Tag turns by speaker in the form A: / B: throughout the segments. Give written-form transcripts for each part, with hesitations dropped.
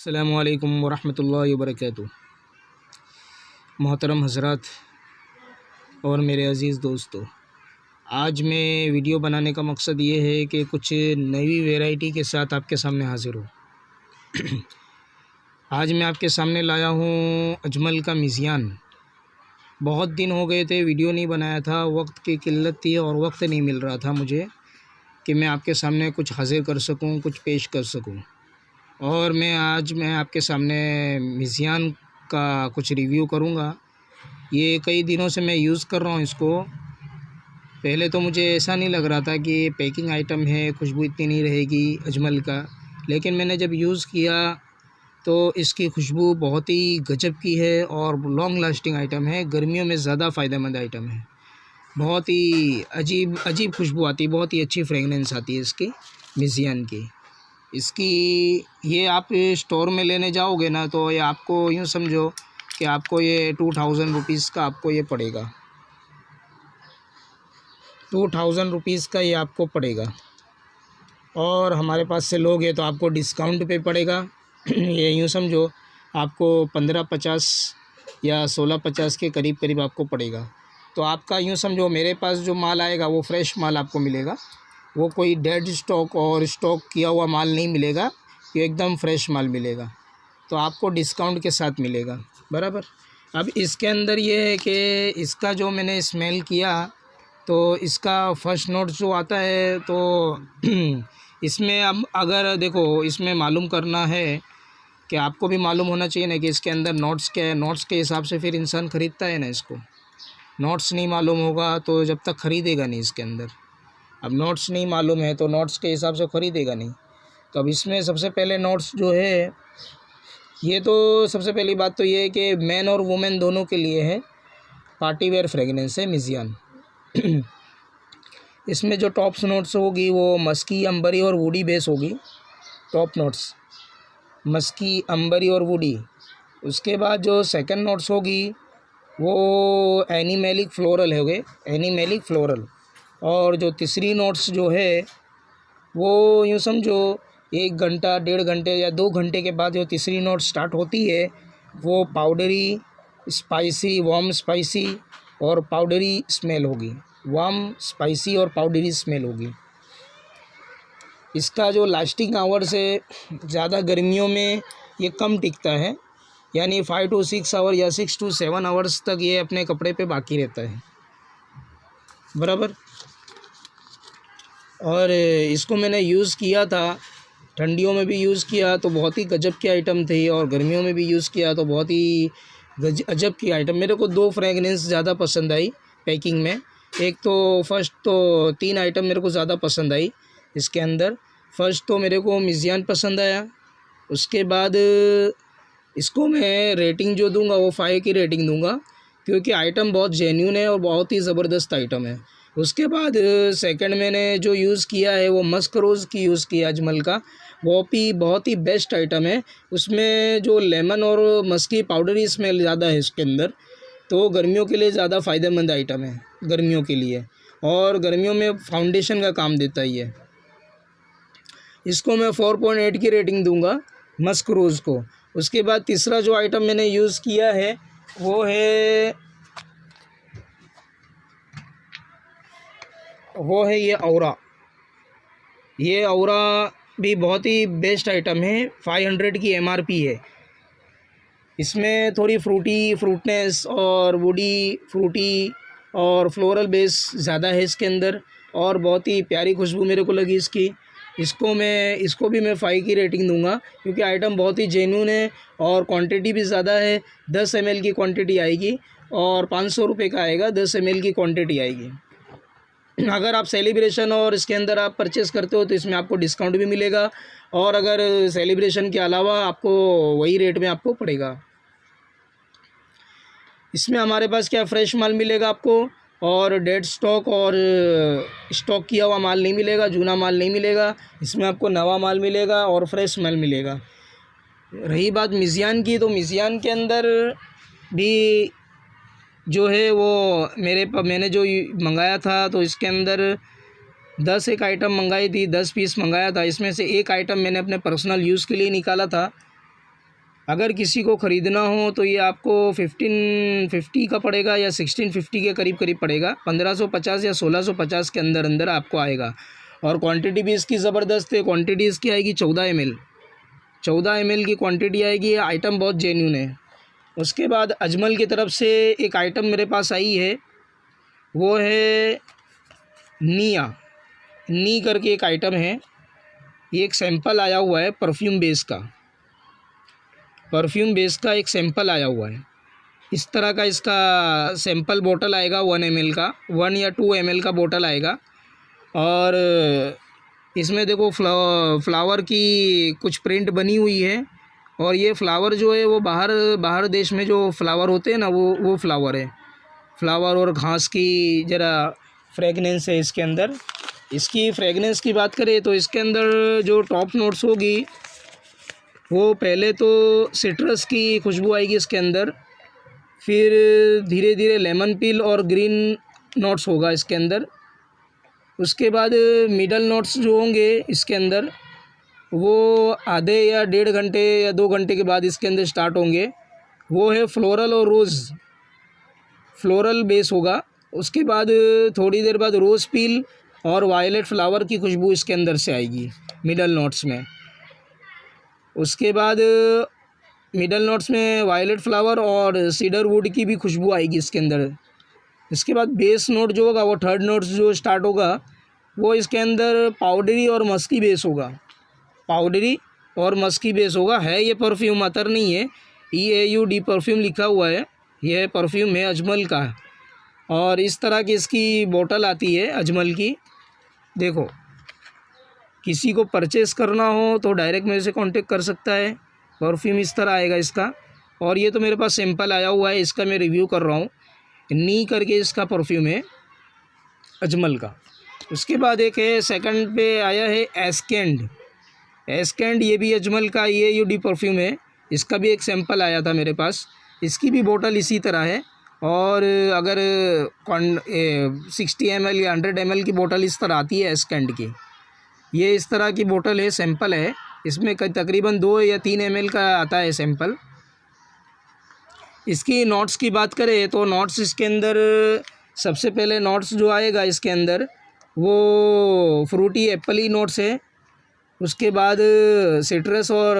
A: अस्सलामु अलैकुम वरहमतुल्लाहि वबरकातुहू। मोहतरम हज़रात और मेरे अज़ीज़ दोस्तों, आज मैं वीडियो बनाने का मकसद ये है कि कुछ नई वैरायटी के साथ आपके सामने हाज़िर हूँ। आज मैं आपके सामने लाया हूँ अजमल का मिज़ियान। बहुत दिन हो गए थे वीडियो नहीं बनाया था, वक्त की किल्लत थी और वक्त नहीं मिल रहा था मुझे कि मैं आपके सामने कुछ हाज़िर कर सकूँ, कुछ पेश कर सकूँ। और आज मैं आपके सामने मिज़ियान का कुछ रिव्यू करूँगा। ये कई दिनों से मैं यूज़ कर रहा हूँ इसको। पहले तो मुझे ऐसा नहीं लग रहा था कि ये पैकिंग आइटम है, खुशबू इतनी नहीं रहेगी अजमल का, लेकिन मैंने जब यूज़ किया तो इसकी खुशबू बहुत ही गजब की है और लॉन्ग लास्टिंग आइटम है। गर्मियों में ज़्यादा फ़ायदेमंद आइटम है। बहुत ही अजीब खुशबू आती है, बहुत ही अच्छी फ्रेगनेंस आती है इसकी मिज़ियान की। इसकी ये आप स्टोर में लेने जाओगे ना तो ये आपको यूँ समझो कि आपको ये 2000 रुपीज़ का आपको ये पड़ेगा। 2000 रुपीज़ का ये आपको पड़ेगा। और हमारे पास से लोगे तो आपको डिस्काउंट पे पड़ेगा। ये यूँ समझो आपको 1550 या 1650 के करीब आपको पड़ेगा। तो आपका यूँ समझो मेरे पास जो माल आएगा वो फ्रेश माल आपको मिलेगा, वो कोई डेड स्टॉक और स्टॉक किया हुआ माल नहीं मिलेगा, ये एकदम फ्रेश माल मिलेगा। तो आपको डिस्काउंट के साथ मिलेगा बराबर। अब इसके अंदर ये है कि इसका जो मैंने स्मेल किया तो इसका फर्स्ट नोट जो आता है तो इसमें अब अगर देखो इसमें मालूम करना है कि आपको भी मालूम होना चाहिए ना कि इसके अंदर नोट्स क्या है। नोट्स के हिसाब से फिर इंसान ख़रीदता है ना इसको। नोट्स नहीं मालूम होगा तो जब तक ख़रीदेगा नहीं इसके अंदर। अब नोट्स नहीं मालूम है तो नोट्स के हिसाब से ख़रीदेगा नहीं। तो अब इसमें सबसे पहले नोट्स जो है, ये तो सबसे पहली बात तो ये है कि मैन और वुमेन दोनों के लिए है। पार्टी वेयर फ्रेगनेंस है मिज़ियान। इसमें जो टॉप्स नोट्स होगी वो मस्की, अंबरी और वुडी बेस होगी। टॉप नोट्स मस्की, अंबरी और वुडी। उसके बाद जो सेकंड नोट्स होगी वो एनिमेलिक फ्लोरल होगे, एनिमेलिक फ्लोरल। और जो तीसरी नोट्स जो है वो यूँ समझो 1 घंटा, 1.5 घंटे या 2 घंटे के बाद जो तीसरी नोट स्टार्ट होती है वो पाउडरी, स्पाइसी, वार्म स्पाइसी और पाउडरी स्मेल होगी। वार्म, स्पाइसी और पाउडरी स्मेल होगी। इसका जो लास्टिंग आवर्स है ज़्यादा गर्मियों में ये कम टिकता है, यानी 5 to 6 आवर या 6 to 7 आवर्स तक ये अपने कपड़े पे बाकी रहता है बराबर। और इसको मैंने यूज़ किया था, ठंडियों में भी यूज़ किया तो बहुत ही गजब की आइटम थी, और गर्मियों में भी यूज़ किया तो बहुत ही गजब की आइटम। मेरे को 2 फ्रेगनेंस ज़्यादा पसंद आई पैकिंग में। एक तो फर्स्ट तो 3 आइटम मेरे को ज़्यादा पसंद आई इसके अंदर। फर्स्ट तो मेरे को मिज़ियान पसंद आया। उसके बाद इसको मैं रेटिंग जो दूंगा वो 5 की रेटिंग दूंगा, क्योंकि आइटम बहुत जेन्युइन है और बहुत ही ज़बरदस्त आइटम है। उसके बाद सेकंड मैंने जो यूज़ किया है वो मस्क रोज़ की यूज़ किया अजमल का, वो भी बहुत ही बेस्ट आइटम है। उसमें जो लेमन और मस्की पाउडरी स्मेल ज़्यादा है इसके अंदर, तो गर्मियों के लिए ज़्यादा फ़ायदेमंद आइटम है गर्मियों के लिए, और गर्मियों में फाउंडेशन का काम देता ही है। इसको मैं 4.8 की रेटिंग दूंगा मस्क रोज़ को। उसके बाद तीसरा जो आइटम मैंने यूज़ किया है वो है ये औरा। ये औरा भी बहुत ही बेस्ट आइटम है। 500 की MRP है। इसमें थोड़ी फ्रूटनेस और वुडी, फ्रूटी और फ्लोरल बेस ज़्यादा है इसके अंदर, और बहुत ही प्यारी खुशबू मेरे को लगी इसकी। इसको भी मैं 5 की रेटिंग दूंगा, क्योंकि आइटम बहुत ही जेन्युइन है और क्वांटिटी भी ज़्यादा है। 10 ml की क्वांटिटी आएगी और 500 रुपये का आएगा। 10 ml की क्वांटिटी आएगी। अगर आप सेलिब्रेशन और इसके अंदर आप परचेज़ करते हो तो इसमें आपको डिस्काउंट भी मिलेगा, और अगर सेलिब्रेशन के अलावा आपको वही रेट में आपको पड़ेगा। इसमें हमारे पास क्या फ्रेश माल मिलेगा आपको, और डेड स्टॉक और स्टॉक किया हुआ माल नहीं मिलेगा, जूना माल नहीं मिलेगा। इसमें आपको नवा माल मिलेगा और फ्रेश माल मिलेगा। रही बात मिज़ियान की, तो मिज़ियान के अंदर भी जो है वो मैंने जो मंगाया था तो इसके अंदर 10 एक आइटम मंगाई थी, 10 पीस मंगाया था। इसमें से एक आइटम मैंने अपने पर्सनल यूज़ के लिए निकाला था, अगर किसी को ख़रीदना हो तो ये आपको 1550 का पड़ेगा या 1650 के करीब करीब पड़ेगा। 1550 या 1650 के अंदर अंदर आपको आएगा। और क्वांटिटी भी इसकी ज़बरदस्त है। क्वांटिटी इसकी आएगी 14 ml, 14 ml की क्वांटिटी आएगी। ये आइटम बहुत जेन्युइन है। उसके बाद अजमल की तरफ से एक आइटम मेरे पास आई है, वो है नी करके एक आइटम है। ये एक सैंपल आया हुआ है परफ्यूम बेस का एक सैंपल आया हुआ है। इस तरह का इसका सैंपल बोतल आएगा 1 ml का, 1 या 2 ml का बोतल आएगा। और इसमें देखो फ्लावर की कुछ प्रिंट बनी हुई है। और ये फ्लावर जो है वो बाहर देश में जो फ्लावर होते हैं ना, वो फ्लावर है। फ्लावर और घास की ज़रा फ्रेगनेंस है इसके अंदर। इसकी फ्रेगनेंस की बात करें तो इसके अंदर जो टॉप नोट्स होगी वो पहले तो सिट्रस की खुशबू आएगी इसके अंदर, फिर धीरे धीरे लेमन पील और ग्रीन नोट्स होगा इसके अंदर। उसके बाद मिडल नोट्स जो होंगे इसके अंदर वो आधे या 1.5 घंटे या 2 घंटे के बाद इसके अंदर स्टार्ट होंगे। वो है फ्लोरल और रोज़, फ्लोरल बेस होगा। उसके बाद थोड़ी देर बाद रोज़ पील और वायलेट फ्लावर की खुशबू इसके अंदर से आएगी मिडल नोट्स में। उसके बाद मिडल नोट्स में वायलेट फ्लावर और सीडर वुड की भी खुशबू आएगी इसके अंदर। इसके बाद बेस नोट जो होगा वो थर्ड नोट्स जो स्टार्ट होगा वो इसके अंदर पाउडरी और मस्की बेस होगा, पाउडरी और मस्की बेस होगा। है ये परफ्यूम अतर नहीं है, EAUD परफ्यूम लिखा हुआ है। यह परफ्यूम है अजमल का। और इस तरह की इसकी बोतल आती है अजमल की। देखो, किसी को परचेज़ करना हो तो डायरेक्ट मेरे से कांटेक्ट कर सकता है। परफ्यूम इस तरह आएगा इसका। और ये तो मेरे पास सैंपल आया हुआ है, इसका मैं रिव्यू कर रहा हूँ। नी करके इसका परफ्यूम है अजमल का। उसके बाद एक है सेकंड पे आया है एस्केंड, ये भी अजमल का EAUD परफ्यूम है। इसका भी एक सैंपल आया था मेरे पास। इसकी भी बोतल इसी तरह है। और अगर 60 ml या 100 ml की बोतल इस तरह आती है एस्केंड की। ये इस तरह की बोतल है, सैंपल है। इसमें तकरीबन 2 या 3 ml का आता है सैंपल। इसकी नोट्स की बात करें तो नोट्स इसके अंदर सबसे पहले नोट्स जो आएगा इसके अंदर वो फ्रूटी एप्पली नोट्स है। उसके बाद सिट्रस और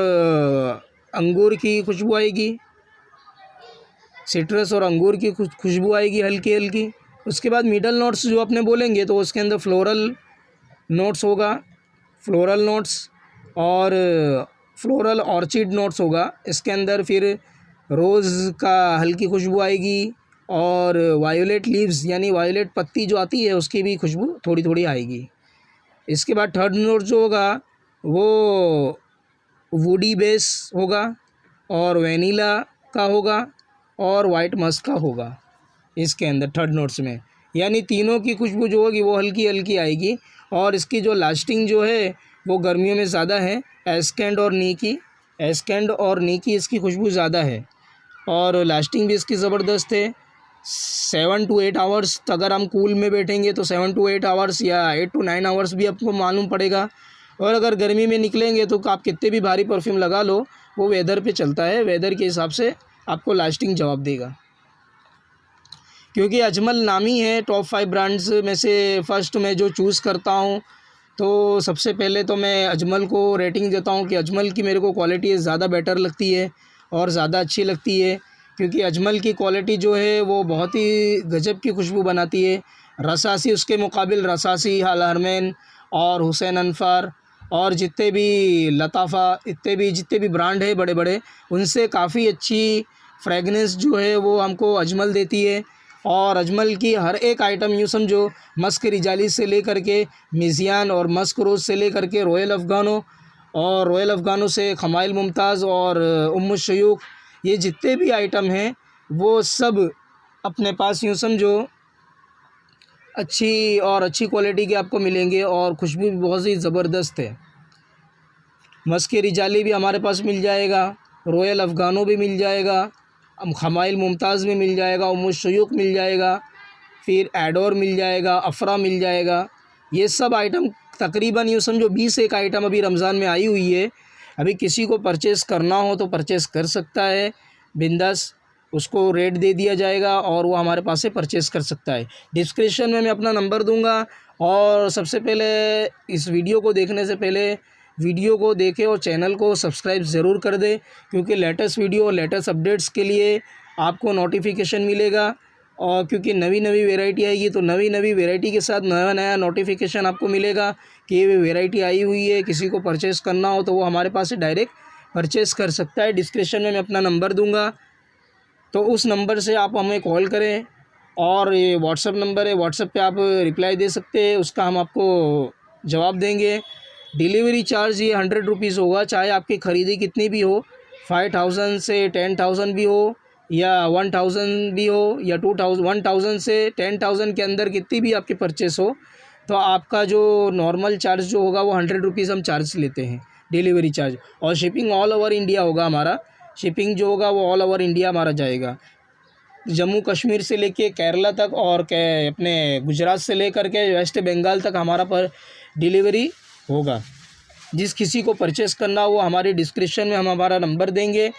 A: अंगूर की खुशबू आएगी, सिट्रस और अंगूर की खुशबू आएगी हल्की हल्की। उसके बाद मिडल नोट्स जो अपने बोलेंगे तो उसके अंदर फ्लोरल नोट्स होगा, फ्लोरल नोट्स और फ्लोरल ऑर्चिड नोट्स होगा इसके अंदर। फिर रोज़ का हल्की खुशबू आएगी और वायोलेट लीव्स यानी वायोलेट पत्ती जो आती है उसकी भी खुशबू थोड़ी थोड़ी आएगी। इसके बाद थर्ड नोट जो होगा वो वुडी बेस होगा और वैनिला का होगा और वाइट मस्क का होगा इसके अंदर थर्ड नोट्स में। यानी तीनों की खुशबू जो होगी वो हल्की हल्की आएगी। और इसकी जो लास्टिंग जो है वो गर्मियों में ज़्यादा है। एस्केंड और नी की इसकी खुशबू ज़्यादा है और लास्टिंग भी इसकी ज़बरदस्त है। 7 to 8 आवर्स अगर हम कूल में बैठेंगे तो 7 to 8 आवर्स या 8 to 9 आवर्स भी आपको मालूम पड़ेगा। और अगर गर्मी में निकलेंगे तो आप कितने भी भारी परफ्यूम लगा लो वो वेदर पे चलता है, वेदर के हिसाब से आपको लास्टिंग जवाब देगा। क्योंकि अजमल नामी है, टॉप 5 ब्रांड्स में से फर्स्ट मैं जो चूज़ करता हूँ तो सबसे पहले तो मैं अजमल को रेटिंग देता हूँ कि अजमल की मेरे को क्वालिटी ज़्यादा बेटर लगती है और ज़्यादा अच्छी लगती है। क्योंकि अजमल की क्वालिटी जो है वो बहुत ही गजब की खुशबू बनाती है। रसासी उसके मुकाबिल रसासी, हरमैन और हुसैन अनफार और जितने भी लताफ़ा जितने भी ब्रांड है बड़े बड़े, उनसे काफ़ी अच्छी फ्रेगनेंस जो है वो हमको अजमल देती है। और अजमल की हर एक आइटम यूँ समझो, मस्क रिजाली से लेकर के मिज़ियान और मस्क रोज़ से लेकर के रॉयल अफ़गानो से खमाइल मुमताज़ और उम्मुश-शयूख, ये जितने भी आइटम हैं वो सब अपने पास यूँ समझो अच्छी क्वालिटी के आपको मिलेंगे और खुशबू भी बहुत ही ज़बरदस्त है। मस्क रिजाली भी हमारे पास मिल जाएगा, रॉयल अफ़गानो भी मिल जाएगा, खमाइल मुमताज़ में मिल जाएगा, उम्मुश-शयूख मिल जाएगा, फिर एडोर मिल जाएगा, अफ़रा मिल जाएगा। ये सब आइटम तकरीबन यूँ समझो 20 एक आइटम अभी रमज़ान में आई हुई है अभी किसी को परचेज़ करना हो तो परचेज़ कर सकता है बिंदास, उसको रेट दे दिया जाएगा और वो हमारे पास से परचेज़ कर सकता है। डिस्क्रिप्शन में मैं अपना नंबर दूंगा। और सबसे पहले इस वीडियो को देखने से पहले वीडियो को देखें और चैनल को सब्सक्राइब ज़रूर कर दें, क्योंकि लेटेस्ट वीडियो और लेटेस्ट अपडेट्स के लिए आपको नोटिफिकेशन मिलेगा। और क्योंकि नवी नवी वैरायटी आएगी तो नवी नवी वैरायटी के साथ नया नया नोटिफिकेशन आपको मिलेगा कि ये वैरायटी आई हुई है। किसी को परचेज़ करना हो तो वो हमारे पास से डायरेक्ट परचेज़ कर सकता है। डिस्क्रिप्शन में मैं अपना नंबर दूंगा, तो उस नंबर से आप हमें कॉल करें। और ये व्हाट्सअप नंबर है, व्हाट्सअप पे आप रिप्लाई दे सकते हैं, उसका हम आपको जवाब देंगे। डिलीवरी चार्ज ये 100 रुपीज़ होगा, चाहे आपकी ख़रीदी कितनी भी हो, 5000 से 10,000 भी हो या 1000 भी हो या 1000 से 10,000 के अंदर कितनी भी आपकी परचेस हो, तो आपका जो नॉर्मल चार्ज जो होगा वो 100 रुपीज़ हम चार्ज लेते हैं डिलीवरी चार्ज। और शिपिंग ऑल ओवर इंडिया होगा हमारा, शिपिंग जो होगा वो ऑल ओवर इंडिया हमारा जाएगा। जम्मू कश्मीर से लेके केरला तक और अपने गुजरात से लेकर के वेस्ट बंगाल तक हमारा पर डिलीवरी होगा। जिस किसी को परचेस करना वो हमारे डिस्क्रिप्शन में हम हमारा नंबर देंगे,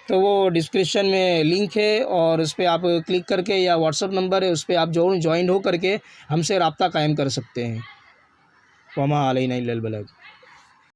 A: तो वो डिस्क्रिप्शन में लिंक है और उस पर आप क्लिक करके, या व्हाट्सअप नंबर है उस पर आप ज्वाइन हो करके हमसे रब्ता कायम कर सकते हैं। वमा अलैना इल्लल बलाग।